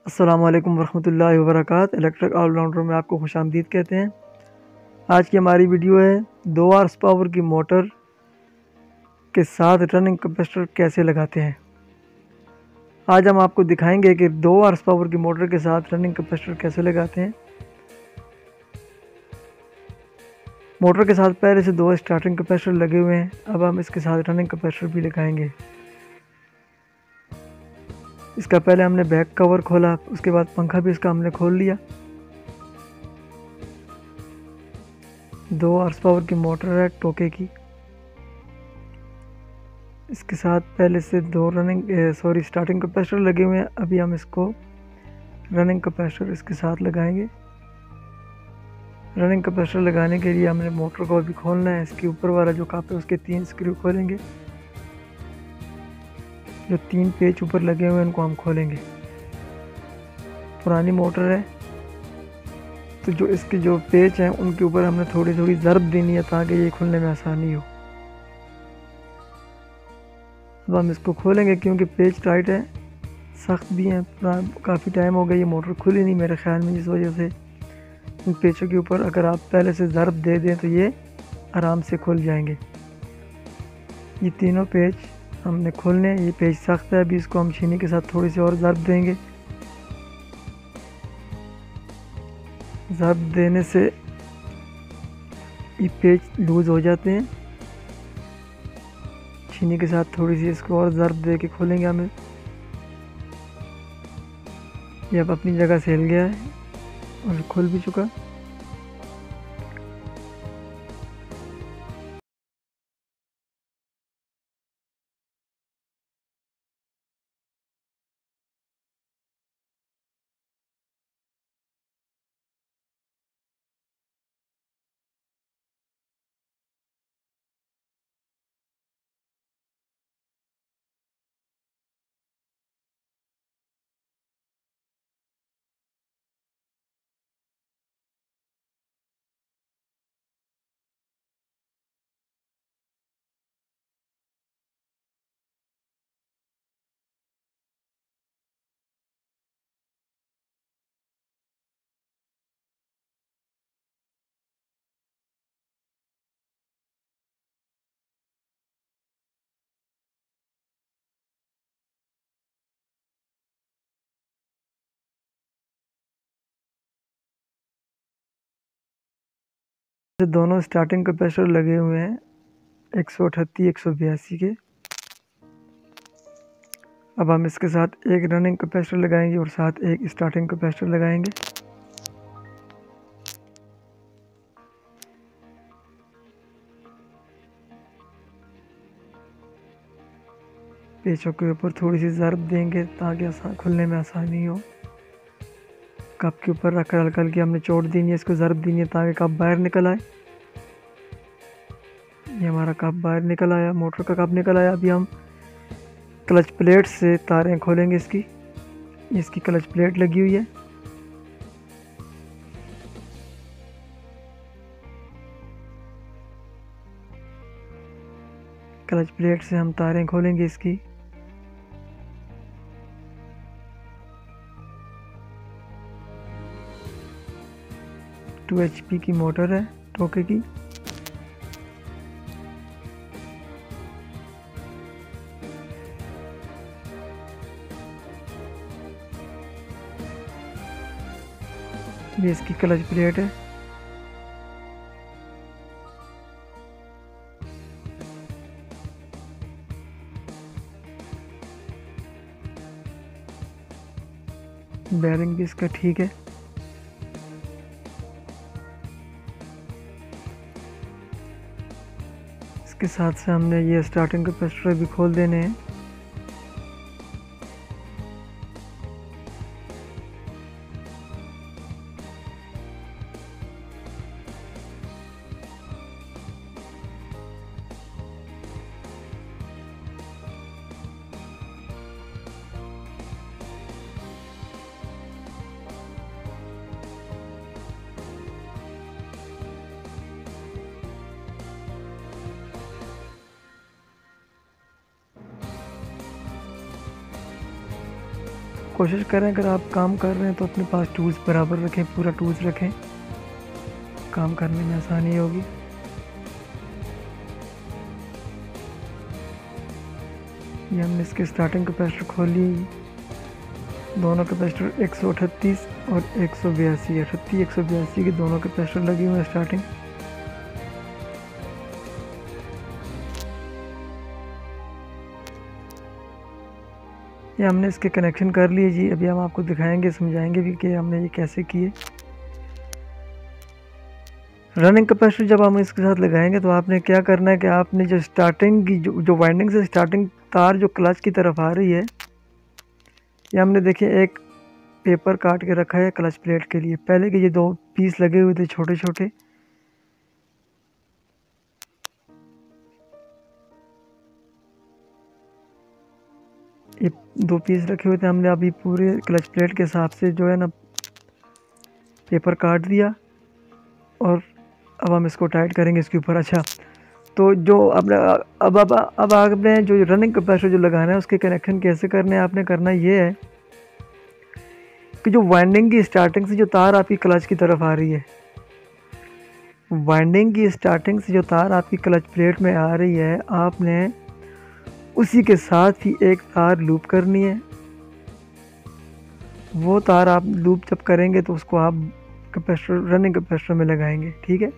अस्सलाम वालेकुम वरहमतुल्लाहि वबरकातुहू। इलेक्ट्रिक ऑलराउंडर में आपको खुशामदीद कहते हैं। आज की हमारी वीडियो है 2 हॉर्स पावर की मोटर के साथ रनिंग कैपेसिटर कैसे लगाते हैं। आज हम आपको दिखाएंगे कि 2 हॉर्स पावर की मोटर के साथ रनिंग कैपेसिटर कैसे लगाते हैं। मोटर के साथ पहले से 2 स्टार्टिंग कैपेसिटर लगे हुए हैं। अब हम इसके साथ रनिंग कैपेसिटर भी लगाएंगे। इसका पहले हमने बैक कवर खोला, उसके बाद पंखा भी इसका हमने खोल लिया। 2 हॉर्स पावर की मोटर है टोके की। इसके साथ पहले से 2 स्टार्टिंग कैपेसिटर लगे हुए हैं। अभी हम इसको रनिंग कैपेसिटर इसके साथ लगाएंगे। रनिंग कैपेसिटर लगाने के लिए हमने मोटर को अभी खोलना है। इसके ऊपर वाला जो कप है उसके 3 स्क्रू खोलेंगे। जो 3 पेच ऊपर लगे हुए हैं उनको हम खोलेंगे। पुरानी मोटर है तो जो इसके जो पेच हैं उनके ऊपर हमने थोड़ी थोड़ी ज़रब देनी है ताकि ये खुलने में आसानी हो। अब हम इसको खोलेंगे क्योंकि पेच टाइट है, सख्त भी हैं। काफ़ी टाइम हो गया ये मोटर खुली नहीं मेरे ख्याल में, इस वजह से इन पेचों के ऊपर अगर आप पहले से ज़रब दे दें तो ये आराम से खुल जाएंगे। ये तीनों पेच हमने खोलने हैं। ये पेच सख्त है, अभी इसको हम छीनी के साथ थोड़ी सी और ज़रब देंगे। ज़रब देने से ये पेच लूज़ हो जाते हैं। छीनी के साथ थोड़ी सी इसको और ज़रब दे के खोलेंगे हमें। ये अब अपनी जगह से हिल गया है और खुल भी चुका। दोनों स्टार्टिंग कैपेसिटर लगे हुए हैं 138 182 के। अब हम इसके साथ एक रनिंग कैपेसिटर लगाएंगे और साथ एक स्टार्टिंग कैपेसिटर लगाएंगे। पेचों के ऊपर थोड़ी सी ज़रब देंगे ताकि खुलने में आसानी हो। कप के ऊपर रखकर हल्का हल्की हमने चोट देनी है, इसको ज़रब देनी है ताकि कप बाहर निकल आए। ये हमारा कप बाहर निकल आया, मोटर का कप निकल आया। अभी हम क्लच प्लेट से तारें खोलेंगे इसकी क्लच प्लेट लगी हुई है। क्लच प्लेट से हम तारें खोलेंगे इसकी। टू HP की मोटर है टोके की। ये इसकी क्लच प्लेट है। बैरिंग भी इसका ठीक है। इसके साथ से हमने ये स्टार्टिंग कैपेसिटर भी खोल देने हैं। कोशिश करें अगर आप काम कर रहे हैं तो अपने पास टूल्स बराबर रखें, पूरा टूल्स रखें, काम करने में आसानी होगी। ये हमने इसके स्टार्टिंग कैपेसिटर खोली, दोनों कैपेसिटर 138 और 182, 38 182 के दोनों कैपेसिटर लगे हुए हैं स्टार्टिंग। ये हमने इसके कनेक्शन कर लिए जी। अभी हम आपको दिखाएंगे, समझाएंगे भी कि हमने ये कैसे किए। रनिंग कैपेसिटर जब हम इसके साथ लगाएंगे तो आपने क्या करना है कि आपने जो स्टार्टिंग की जो वाइंडिंग से स्टार्टिंग तार जो क्लच की तरफ आ रही है, ये हमने देखिए एक पेपर काट के रखा है क्लच प्लेट के लिए। पहले के ये 2 पीस लगे हुए थे छोटे छोटे, ये 2 पीस रखे हुए थे। हमने अभी पूरे क्लच प्लेट के हिसाब से जो है ना पेपर काट दिया और अब हम इसको टाइट करेंगे इसके ऊपर। अच्छा, तो जो अब आपने जो रनिंग कैपेसिटर जो लगाना है उसके कनेक्शन कैसे करने हैं, आपने करना ये है कि जो वाइंडिंग की स्टार्टिंग से जो तार आपकी क्लच की तरफ आ रही है, वाइंडिंग की स्टार्टिंग से जो तार आपकी क्लच प्लेट में आ रही है, आपने उसी के साथ ही एक तार लूप करनी है। वो तार आप लूप जब करेंगे तो उसको आप कैपेसिटर रनिंग कैपेसिटर में लगाएंगे, ठीक है।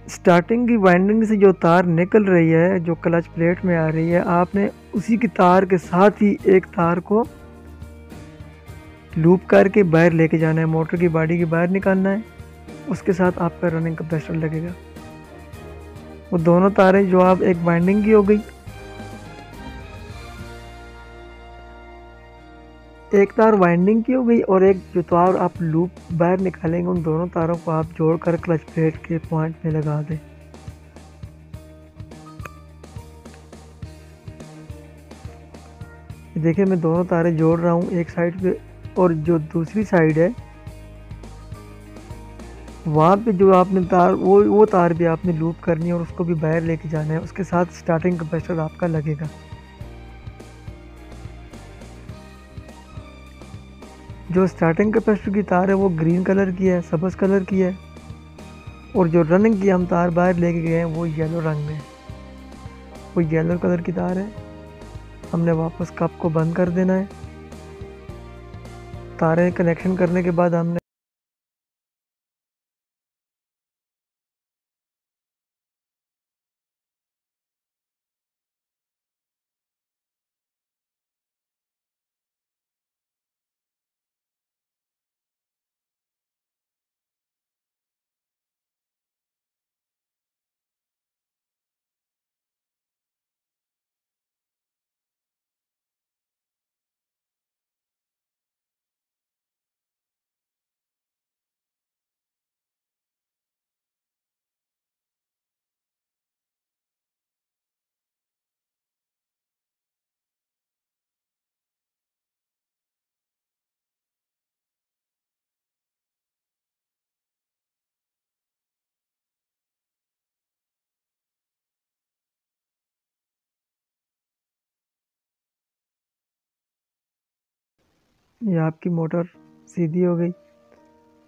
स्टार्टिंग की वाइंडिंग से जो तार निकल रही है, जो क्लच प्लेट में आ रही है, आपने उसी की तार के साथ ही एक तार को लूप करके बाहर लेके जाना है, मोटर की बॉडी के बाहर निकालना है। उसके साथ आपका रनिंग कैपेसिटर लगेगा। वो दोनों तारें जो आप एक वाइंडिंग की हो गई, एक तार वाइंडिंग की हो गई और एक जो तार आप लूप बाहर निकालेंगे, उन दोनों तारों को आप जोड़कर क्लच प्लेट के पॉइंट में लगा दें। देखिए मैं दोनों तारें जोड़ रहा हूँ एक साइड पे, और जो दूसरी साइड है वहाँ पे जो आपने तार वो तार भी आपने लूप करनी है और उसको भी बाहर लेके जाना है। उसके साथ स्टार्टिंग कैपेसिटर आपका लगेगा। जो स्टार्टिंग कैपेसिटर की तार है वो ग्रीन कलर की है, सब्ज़ कलर की है, और जो रनिंग की हम तार बाहर लेके गए हैं वो येलो रंग में, वो येलो कलर की तार है। हमने वापस कप को बंद कर देना है। तारें कनेक्शन करने के बाद हमने ये आपकी मोटर सीधी हो गई।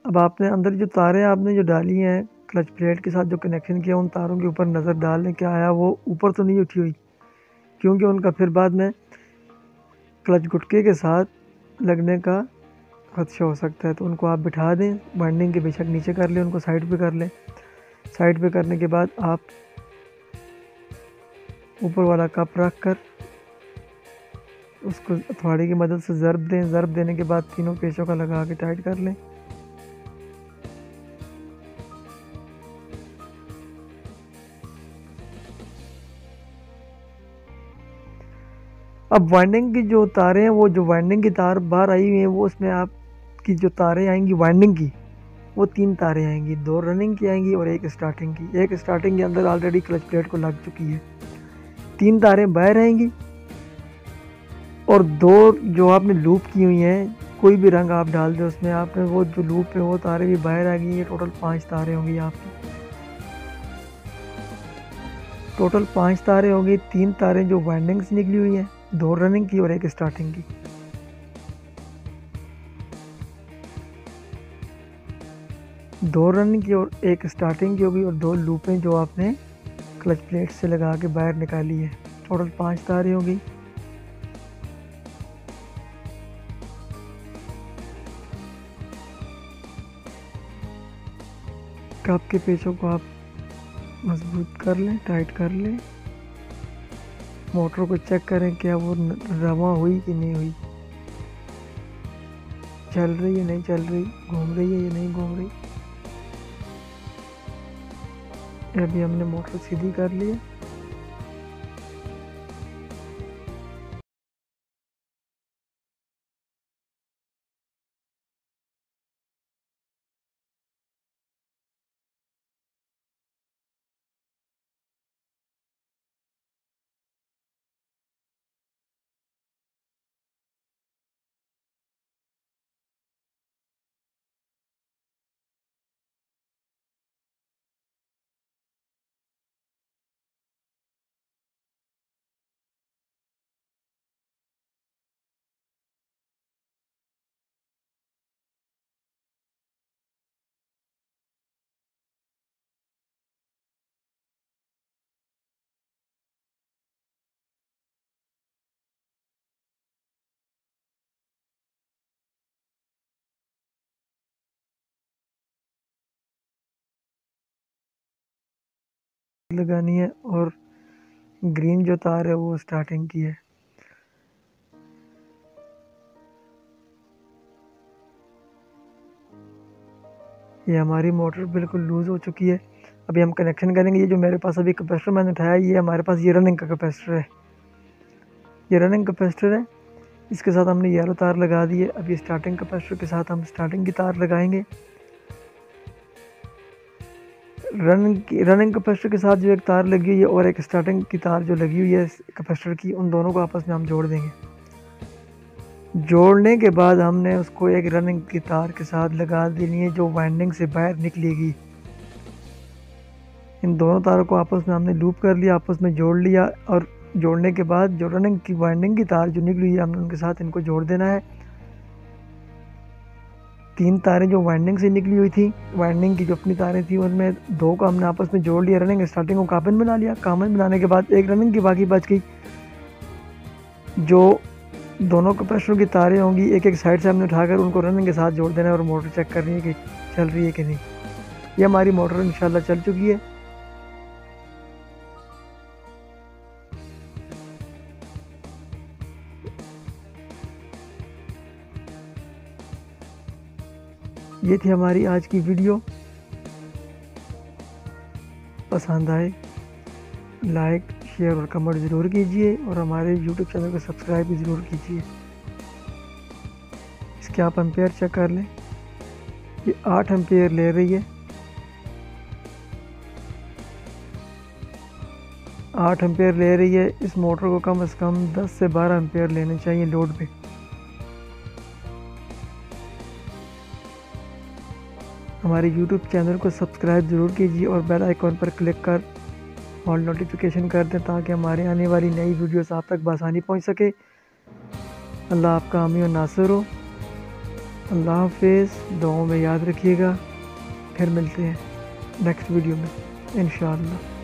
अब आपने अंदर जो तारें आपने जो डाली हैं क्लच प्लेट के साथ जो कनेक्शन किया, उन तारों के ऊपर नज़र डाल लें क्या आया, वो ऊपर तो नहीं उठी हुई, क्योंकि उनका फिर बाद में क्लच गुटके के साथ लगने का खदशा हो सकता है। तो उनको आप बिठा दें, वाइंडिंग के बेशक नीचे कर लें, उनको साइड पे कर लें। साइड पे करने के बाद आप ऊपर वाला कप रख कर उसको हथौड़ी की मदद से ज़रब दें। ज़रब देने के बाद तीनों पेचों का लगा के टाइट कर लें। अब वाइंडिंग की जो तारें हैं, वो जो वाइंडिंग की तार बाहर आई हुई हैं, वो उसमें आपकी जो तारें आएंगी वाइंडिंग की, वो 3 तारें आएंगी, 2 रनिंग की आएंगी और 1 स्टार्टिंग की। 1 स्टार्टिंग के अंदर ऑलरेडी क्लच प्लेट को लग चुकी है। 3 तारें बाहर आएंगी और 2 जो आपने लूप की हुई हैं, कोई भी रंग आप डाल दें उसमें, आपने वो जो लूप है वो तारें भी बाहर आ गई हैं। टोटल 5 तारें होंगी आपकी। टोटल 5 तारें होंगी, 3 तारें जो वाइंडिंग से निकली हुई हैं, 2 रनिंग की और 1 स्टार्टिंग की। दो रनिंग की और 1 स्टार्टिंग की होगी और 2 लूपें जो आपने क्लच प्लेट से लगा के बाहर निकाली है। टोटल 5 तारें होगी। कप के पेचों को आप मजबूत कर लें, टाइट कर लें। मोटर को चेक करें क्या वो रवा हुई कि नहीं हुई, चल रही है नहीं चल रही, घूम रही है या नहीं घूम रही। अभी हमने मोटर सीधी कर ली है। लगानी है और ग्रीन जो तार है वो स्टार्टिंग की है। ये हमारी मोटर बिल्कुल लूज़ हो चुकी है। अभी हम कनेक्शन करेंगे। ये जो मेरे पास अभी कैपेसिटर मैंने उठाया, ये हमारे पास ये रनिंग का कैपेसिटर है। ये रनिंग कैपेसिटर है, इसके साथ हमने येलो तार लगा दी है। अभी स्टार्टिंग कैपेसिटर के साथ हम स्टार्टिंग की तार लगाएंगे। रनिंग कैपेसिटर के साथ जो एक तार लगी हुई है और एक स्टार्टिंग की तार जो लगी हुई है कैपेसिटर की, उन दोनों को आपस में हम जोड़ देंगे। जोड़ने के बाद हमने उसको एक रनिंग की तार के साथ लगा देनी है जो वाइंडिंग से बाहर निकलेगी। इन दोनों तारों को आपस में हमने लूप कर लिया, आपस में जोड़ लिया और जोड़ने के बाद जो रनिंग की वाइंडिंग की तार जो निकली है हमने उनके साथ इनको जोड़ देना है। 3 तारें जो वाइंडिंग से निकली हुई थी, वाइंडिंग की जो अपनी तारें थी उनमें 2 को हमने आपस में जोड़ लिया। रनिंग स्टार्टिंग को कॉमन बना लिया। कॉमन बनाने के बाद एक रनिंग की बाकी बच गई। जो दोनों कैपेसिटर की तारें होंगी एक एक साइड से हमने उठाकर उनको रनिंग के साथ जोड़ देना है और मोटर चेक करनी है कि चल रही है कि नहीं। ये हमारी मोटर इंशाल्लाह चल चुकी है। ये थी हमारी आज की वीडियो। पसंद आए लाइक शेयर और कमेंट ज़रूर कीजिए और हमारे YouTube चैनल को सब्सक्राइब भी ज़रूर कीजिए। इसके आप एम्पेयर चेक कर लें। ये 8 एम्पेयर ले रही है। 8 एम्पेयर ले रही है। इस मोटर को कम से कम 10 से 12 एम्पेयर लेने चाहिए लोड पे। हमारे YouTube चैनल को सब्सक्राइब ज़रूर कीजिए और बेल आइकॉन पर क्लिक कर और नोटिफिकेशन कर दें ताकि हमारे आने वाली नई वीडियोस आप तक बआसानी पहुंच सके। अल्लाह आपका हामी और नासिर हो। अल्लाह हाफिज़। दुआओं में याद रखिएगा। फिर मिलते हैं नेक्स्ट वीडियो में इंशाअल्लाह।